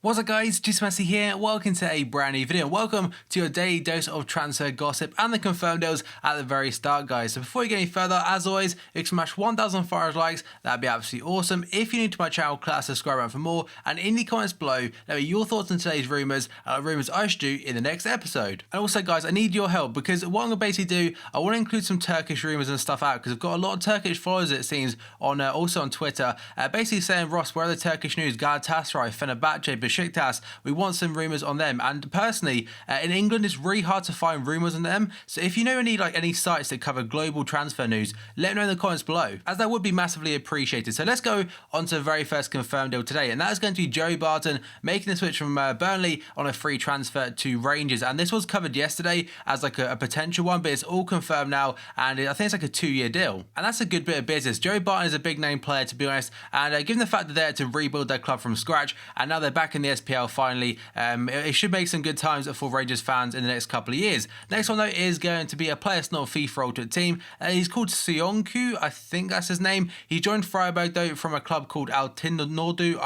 What's up guys, Juicy Messi here, welcome to a brand new video. Welcome to your daily dose of transfer gossip and the confirmed deals at the very start guys. So before you get any further, as always, if you can smash 1,500 likes, that'd be absolutely awesome. If you're new to my channel, click that subscribe button for more, and in the comments below, let me your thoughts on today's rumours and the rumours I should do in the next episode. And also guys, I need your help because what I'm going to basically do, I want to include some Turkish rumours and stuff out because I've got a lot of Turkish followers it seems, on also on Twitter, basically saying, Ross, where are the Turkish news? Galatasaray, Fenerbahce, Besiktas, we want some rumours on them. And personally, in England, it's really hard to find rumours on them. So if you know any sites that cover global transfer news, let me know in the comments below, as that would be massively appreciated. So let's go on to the very first confirmed deal today, and that is going to be Joey Barton making the switch from Burnley on a free transfer to Rangers. And this was covered yesterday as like a potential one, but it's all confirmed now, and I think it's like a 2-year deal. And that's a good bit of business. Joey Barton is a big name player, to be honest, and given the fact that they're to rebuild their club from scratch, and now they're back in the SPL finally, it should make some good times for Rangers fans in the next couple of years. Next one though is going to be a player, it's not a FIFA Ultimate Team. He's called Sionku, I think that's his name. He joined Freiburg though from a club called Nordu.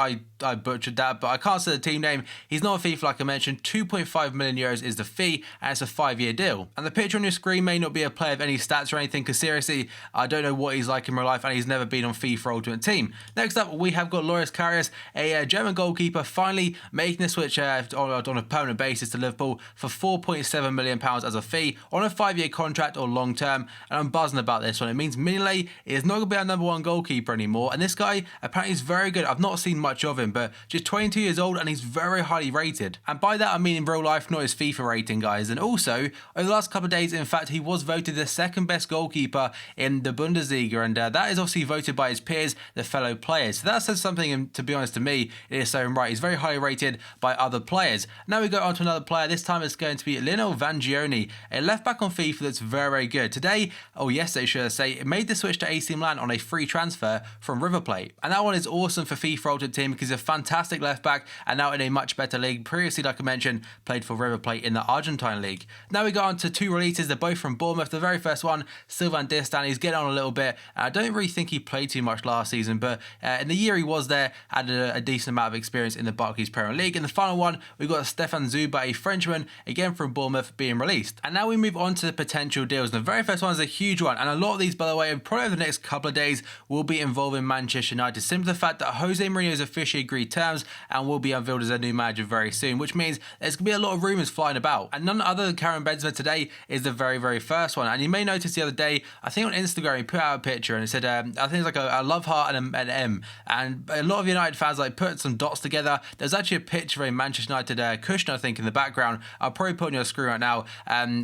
I butchered that, but I can't say the team name. He's not a FIFA like I mentioned. 2.5 million euros is the fee, and it's a 5-year deal. And the picture on your screen may not be a player of any stats or anything, because seriously, I don't know what he's like in real life, and he's never been on FIFA Ultimate Team. Next up, we have got KARIUS, a German goalkeeper, finally making the switch on a permanent basis to Liverpool for £4.7 million as a fee on a 5-year contract or long term. And I'm buzzing about this one. It means Mignolet is not going to be our #1 goalkeeper anymore, and this guy apparently is very good. I've not seen much of him, but just 22 years old, and he's very highly rated. And by that I mean in real life, not his FIFA rating guys. And also over the last couple of days, in fact, he was voted the second best goalkeeper in the Bundesliga, and that is obviously voted by his peers, the fellow players. So that says something, and to be honest, to me it is so right. He's very highly rated by other players. Now we go on to another player. This time it's going to be Lionel Vangioni, a left back on FIFA that's very good. Today, or yesterday should I say, it made the switch to AC Milan on a free transfer from River Plate, and that one is awesome for FIFA Ultimate Team because he's a fantastic left back and now in a much better league. Previously, like I mentioned, played for River Plate in the Argentine league. Now we go on to two releases. They're both from Bournemouth. The very first one, Sylvain Distin, he's getting on a little bit. I don't really think he played too much last season, but in the year he was there, had a decent amount of experience in the Barclays Premier League. In the final one, we've got Stefan Zuba, a Frenchman, again from Bournemouth, being released. And now we move on to the potential deals. And the very first one is a huge one, and a lot of these, by the way, probably over the next couple of days, will be involving Manchester United. Simply the fact that Jose Mourinho has officially agreed terms and will be unveiled as a new manager very soon, which means there's going to be a lot of rumours flying about. And none other than Karim Benzema today is the very first one. And you may notice the other day, I think on Instagram, he put out a picture and it said, I think it's like a love heart and an M. And a lot of United fans like put some dots together. There's actually a picture of a Manchester United cushion, I think, in the background. I'll probably put on your screen right now.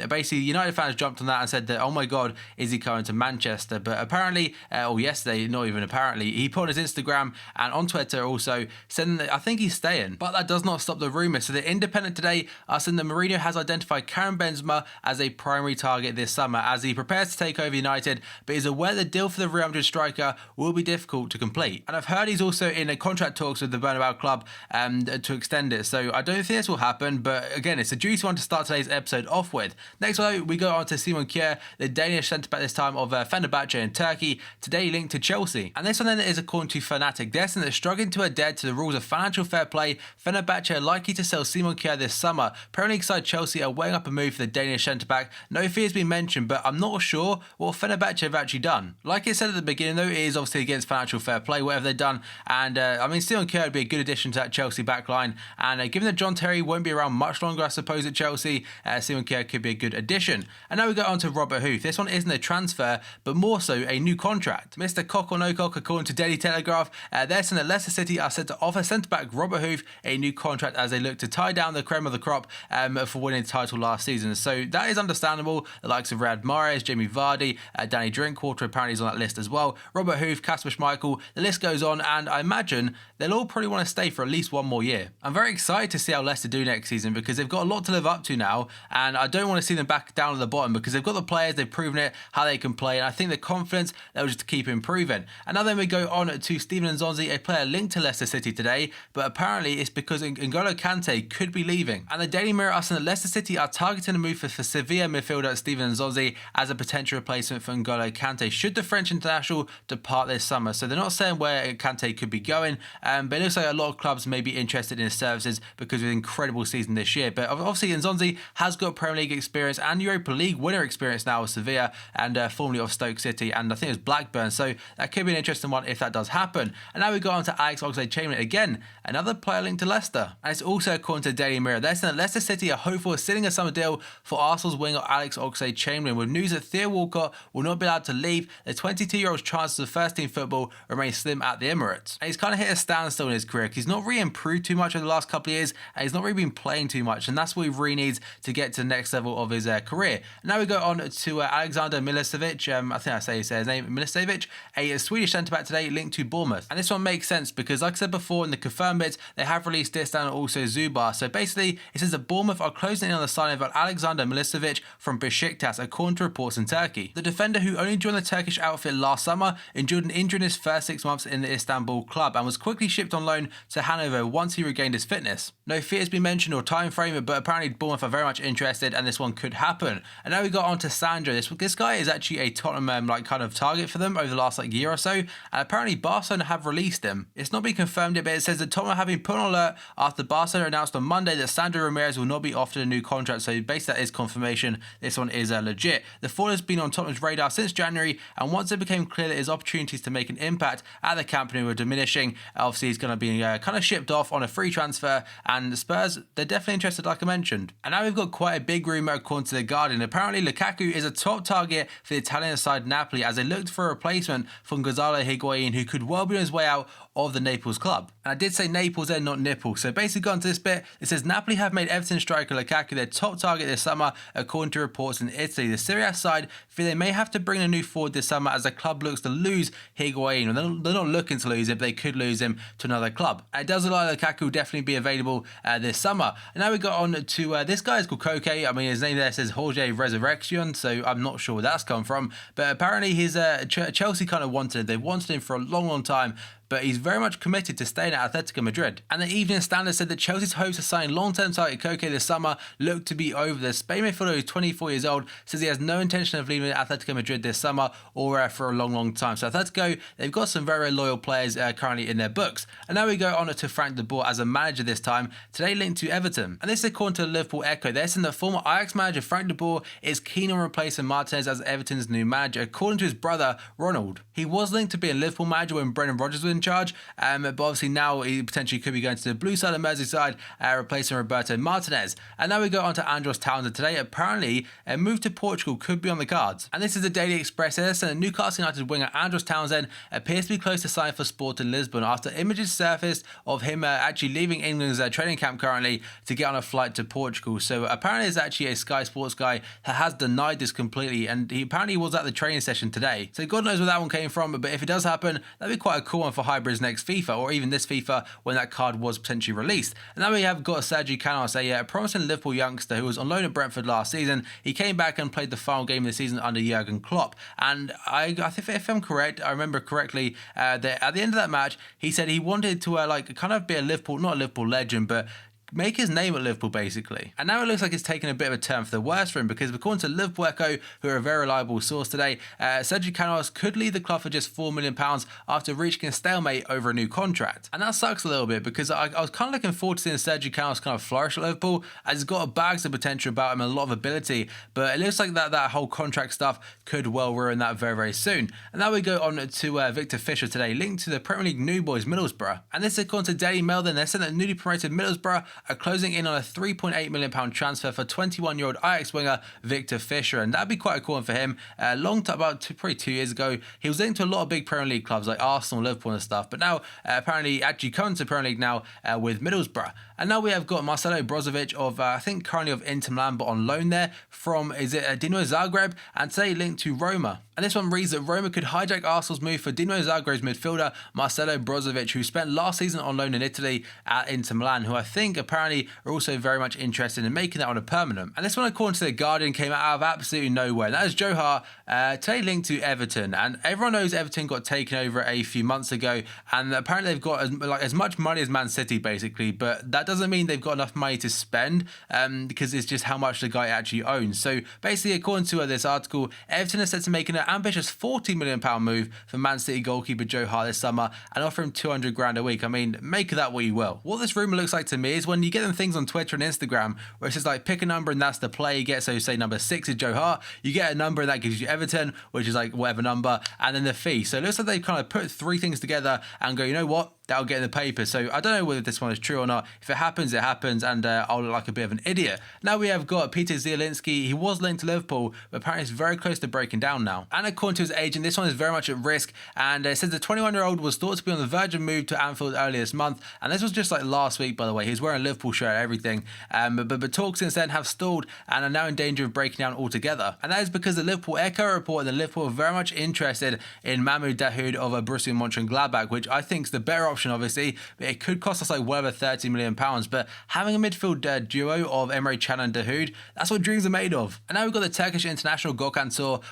Basically, United fans jumped on that and said that, oh my God, is he coming to Manchester? But apparently, or yesterday, not even apparently, he put on his Instagram and on Twitter also saying that I think he's staying. But that does not stop the rumours. So the Independent today are saying that Mourinho has identified Karim Benzema as a primary target this summer as he prepares to take over United, but is aware the deal for the Real Madrid striker will be difficult to complete. And I've heard he's also in a contract talks with the Bernabeu club to extend it. So I don't think this will happen, but again, it's a juicy one to start today's episode off with. Next one, we go on to Simon Kjær, the Danish centre-back this time of Fenerbahce in Turkey, today linked to Chelsea. And this one then is according to Fanatic. They're saying that struggling to adhere to the rules of financial fair play, Fenerbahce are likely to sell Simon Kjær this summer. Premier League side Chelsea are weighing up a move for the Danish centre-back. No fee has been mentioned, but I'm not sure what Fenerbahce have actually done. Like I said at the beginning though, it is obviously against financial fair play, whatever they've done. And I mean, Simon Kjær would be a good addition to that Chelsea backline. And given that John Terry won't be around much longer, I suppose, at Chelsea, Simon Kjær could be a good addition. And now we go on to Robert Huth. This one isn't a transfer, but more so a new contract. Mr. Cock or no cock, according to Daily Telegraph, they're saying that Leicester City are set to offer centre-back Robert Huth a new contract as they look to tie down the creme of the crop for winning the title last season. So that is understandable. The likes of Ramirez, Jamie Vardy, Danny Drinkwater apparently is on that list as well. Robert Huth, Kasper Schmeichel, the list goes on, and I imagine they'll all probably want to stay for at least one more year. I'm very excited to see how Leicester do next season because they've got a lot to live up to now, and I don't want to see them back down at the bottom because they've got the players, they've proven it, how they can play, and I think the confidence they'll just keep improving. And now then we go on to Steven Nzonzi, a player linked to Leicester City today, but apparently it's because N'Golo Kante could be leaving. And the Daily Mirror are saying that Leicester City are targeting a move for Sevilla midfielder Steven Nzonzi as a potential replacement for N'Golo Kante should the French international depart this summer. So they're not saying where Kante could be going, but it looks like a lot of clubs may be interested in his services because of his incredible season this year. But obviously Nzonzi has got Premier League experience and Europa League winner experience now with Sevilla and formerly of Stoke City, and I think it was Blackburn, so that could be an interesting one if that does happen. And now we go on to Alex Oxlade-Chamberlain again, another player linked to Leicester, and it's also according to Daily Mirror. They're saying that Leicester City are hopeful of sealing a summer deal for Arsenal's winger Alex Oxlade-Chamberlain, with news that Theo Walcott will not be allowed to leave. The 22-year-old's chances of first team football remain slim at the Emirates. And he's kind of hit a standstill in his career because he's not really improved too much over the last couple of years, and he's not really been playing too much, and that's what he really needs to get to the next level of his career. And now we go on to Alexander Mlicevic, I think I say his name, Mlicevic, a Swedish centre-back today linked to Bournemouth. And this one makes sense because, like I said before, in the confirmed bits, they have released this and also Zubar. So basically, it says that Bournemouth are closing in on the signing of Alexander Mlicevic from Besiktas, according to reports in Turkey. The defender, who only joined the Turkish outfit last summer, endured an injury in his first 6 months in the Istanbul club and was quickly shipped on loan to Hanover once he regained his fitness. No fee has been mentioned or time frame, but apparently Bournemouth are very much interested and this one could happen. And now we got on to Sandro. This guy is actually a Tottenham kind of target for them over the last year or so, and apparently Barcelona have released him. It's not been confirmed yet, but it says that Tottenham have been put on alert after Barcelona announced on Monday that Sandro Ramirez will not be offered a new contract. So basically that is confirmation. This one is legit. The forward has been on Tottenham's radar since January, and once it became clear that his opportunities to make an impact at the Camp Nou were diminishing, obviously he's going to be kind of shipped off on a free transfer, and the Spurs, they're definitely interested, like I mentioned. And now we've got quite a big rumour according to The Guardian. Apparently Lukaku is a top target for the Italian side Napoli as they looked for a replacement for Gonzalo Higuain, who could well be on his way out of the Naples club. And I did say Naples there, not nipple. So basically gone to this bit, it says Napoli have made Everton striker Lukaku their top target this summer, according to reports in Italy. The Serie A side feel they may have to bring a new forward this summer as the club looks to lose Higuain. They're not looking to lose him, but they could lose him to another club. It does look like Lukaku will definitely be available this summer. And now we got on to this guy is called Koke. I mean, his name there says Jorge Resurrection, so I'm not sure where that's come from. But apparently his Chelsea kind of wanted him. They wanted him for a long, long time, but he's very much committed to staying at Atletico Madrid. And the Evening Standard said that Chelsea's hopes of signing long-term target Koke this summer look to be over. The Spain midfielder, who's 24 years old, says he has no intention of leaving Atletico Madrid this summer or for a long, long time. So Atletico, they've got some very loyal players currently in their books. And now we go on to Frank de Boer as a manager this time, today linked to Everton. And this is according to the Liverpool Echo. They're saying that former Ajax manager Frank de Boer is keen on replacing Martinez as Everton's new manager, according to his brother Ronald. He was linked to be a Liverpool manager when Brendan Rodgers was in charge, but obviously now he potentially could be going to the blue side of Merseyside, replacing Roberto Martinez. And now we go on to Andros Townsend today. Apparently, a move to Portugal could be on the cards. And this is the Daily Express. They're saying that Newcastle United winger Andros Townsend appears to be close to signing for Sporting Lisbon after images surfaced of him actually leaving England's training camp currently to get on a flight to Portugal. So apparently there's actually a Sky Sports guy that has denied this completely, and he apparently was at the training session today. So God knows where that one came from, but if it does happen, that'd be quite a cool one for Hybrids next FIFA, or even this FIFA when that card was potentially released. And then we have got Sergio Canós, a promising Liverpool youngster who was on loan at Brentford last season. He came back and played the final game of the season under Jurgen Klopp. And I think if I'm correct, I remember correctly, that at the end of that match, he said he wanted to kind of be a Liverpool, not a Liverpool legend, but make his name at Liverpool, basically. And now it looks like it's taken a bit of a turn for the worse for him, because according to Liverpool Echo, who are a very reliable source today, Sergio Canós could leave the club for just £4 million after reaching a stalemate over a new contract. And that sucks a little bit, because I was kind of looking forward to seeing Sergio Canós kind of flourish at Liverpool, as he's got bags of potential about him and a lot of ability, but it looks like that whole contract stuff could well ruin that very, very soon. And now we go on to Victor Fischer today, linked to the Premier League new boys Middlesbrough. And this is according to Daily Mail. Then they're saying that newly promoted Middlesbrough are closing in on a £3.8 million transfer for 21-year-old Ajax winger Victor Fischer, and that'd be quite a cool one for him. Long time, probably 2 years ago, he was linked to a lot of big Premier League clubs like Arsenal, Liverpool and stuff, but now apparently actually coming to Premier League now with Middlesbrough. And now we have got Marcelo Brozovic of, I think currently of Inter Milan, but on loan there from, Dinamo Zagreb, and today linked to Roma. And this one reads that Roma could hijack Arsenal's move for Dinamo Zagreb's midfielder Marcelo Brozovic, who spent last season on loan in Italy at Inter Milan, who I think apparently are also very much interested in making that one a permanent. And this one, according to The Guardian, came out of absolutely nowhere. And that is Joe Hart, today linked to Everton. And everyone knows Everton got taken over a few months ago, and apparently they've got as much money as Man City, basically, but that doesn't mean they've got enough money to spend because it's just how much the guy actually owns. So basically, according to this article, Everton is set to make an ambitious £40 million move for Man City goalkeeper Joe Hart this summer and offer him 200 grand a week. I mean, make of that what you will. What this rumour looks like to me is when you get them things on Twitter and Instagram where it's just like pick a number and that's the player you get. So say number 6 is Joe Hart, you get a number and that gives you Everton, which is like whatever number, and then the fee. So it looks like they kind of put 3 things together and go, you know what? That'll get in the paper. So I don't know whether this one is true or not. If it happens, it happens, and I'll look like a bit of an idiot. Now we have got Peter Zielinski. He was linked to Liverpool, but apparently it's very close to breaking down now. And according to his agent, this one is very much at risk, and it says the 21-year-old was thought to be on the verge of move to Anfield earlier this month, and this was just like last week, by the way. He was wearing a Liverpool shirt and everything, but talks since then have stalled and are now in danger of breaking down altogether. And that is because the Liverpool Echo report that Liverpool are very much interested in Mahmoud Dahoud of Borussia Mönchengladbach, which I think is the better option, obviously. It could cost us like whatever £30 million, but having a midfield duo of Emre Can and Dahoud, that's what dreams are made of. And now we've got the Turkish international Gökhan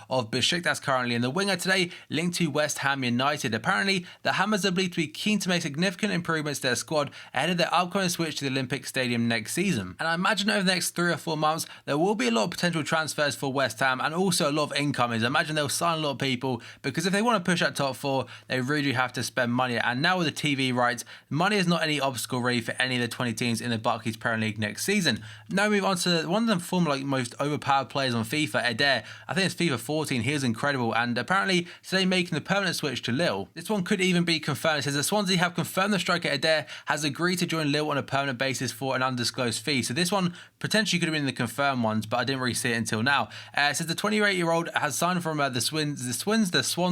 of Besiktas currently in the winger today, linked to West Ham United. Apparently, the Hammers are believed to be keen to make significant improvements to their squad ahead of their upcoming switch to the Olympic Stadium next season. And I imagine over the next 3 or 4 months, there will be a lot of potential transfers for West Ham and also a lot of incomings. I imagine they'll sign a lot of people because if they want to push that top 4, they really do have to spend money. And now with the TV rights, money is not any obstacle really for any of the 20 teams in the Barclays Premier League next season. Now we move on to one of the former most overpowered players on FIFA, Eder. I think it's FIFA 14. He was incredible, and apparently today making the permanent switch to Lille. This one could even be confirmed. It says the Swansea have confirmed the striker Eder has agreed to join Lille on a permanent basis for an undisclosed fee. So this one potentially could have been the confirmed ones, but I didn't really see it until now. It says the 28-year-old has signed from the Swans,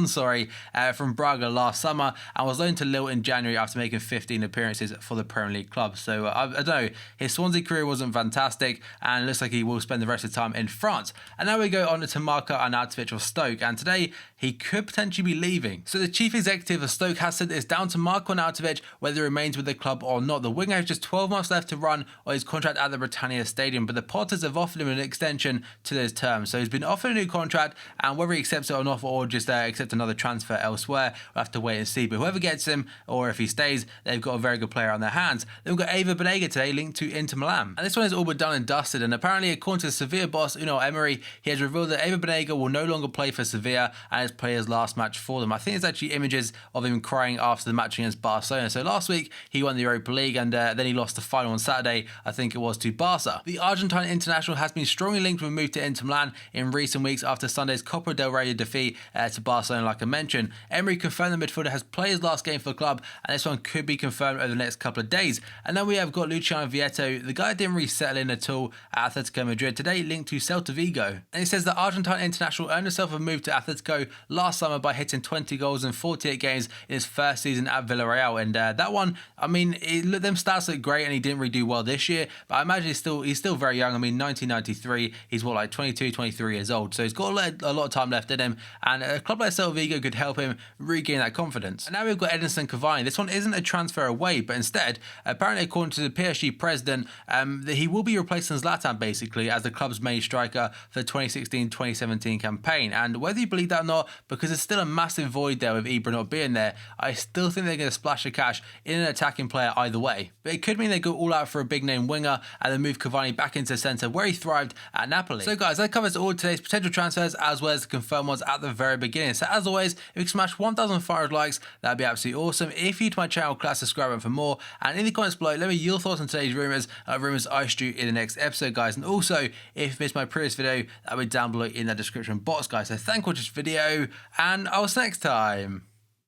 from Braga last summer and was loaned to Lille in January after making 15 appearances for the Premier League club. So I don't know, his Swansea career wasn't fantastic and it looks like he will spend the rest of the time in France. And now we go on to Marko Arnautovic of Stoke, and today he could potentially be leaving. So the chief executive of Stoke has said it's down to Marko Arnautovic whether he remains with the club or not. The winger has just 12 months left to run on his contract at the Britannia Stadium, but the Potters have offered him an extension to those terms. So he's been offered a new contract, and whether he accepts it or not, or just accept another transfer elsewhere, we'll have to wait and see. But whoever gets him, or if he stays, they've got a very good player on their hands. Then we've got Banega today linked to Inter Milan. And this one is all but done and dusted, and apparently according to the Sevilla boss Unai Emery, he has revealed that Banega will no longer play for Sevilla and has played his last match for them. I think it's actually images of him crying after the match against Barcelona. So last week he won the Europa League, and then he lost the final on Saturday, I think it was, to Barca. The Argentine international has been strongly linked with a move to Inter Milan in recent weeks after Sunday's Copa del Rey defeat to Barcelona, like I mentioned. Emery confirmed the midfielder has played his last game for the club, and this one could be confirmed over the next couple of days. And then we have got Luciano Vietto. The guy didn't really settle in at all at Atletico Madrid, today linked to Celta Vigo. And he says the Argentine international earned himself a move to Atletico last summer by hitting 20 goals in 48 games in his first season at Villarreal. And that one, I mean, them stats look great, and he didn't really do well this year, but I imagine he's still very young. I mean, 1993, he's what, like 22, 23 years old, so he's got a lot of time left in him, and a club like Celta Vigo could help him regain that confidence. And now we've got Edinson Cavani. This one isn't a transfer away, but instead, apparently according to the PSG president, that he will be replacing Zlatan basically as the club's main striker for the 2016-2017 campaign. And whether you believe that or not, because there's still a massive void there with Ibra not being there, I still think they're going to splash the cash in an attacking player either way. But it could mean they go all out for a big name winger and then move Cavani back into centre where he thrived at Napoli. So guys, that covers all today's potential transfers as well as the confirmed ones at the very beginning. So as always, if you can smash 1,500 likes, that'd be absolutely awesome. If you're to my channel, class subscribe button for more, and in the comments below, let me know your thoughts on today's rumours I should do in the next episode, guys. And also, if you missed my previous video, that'll be down below in the description box, guys. So thank you for watching this video, and I'll see you next time.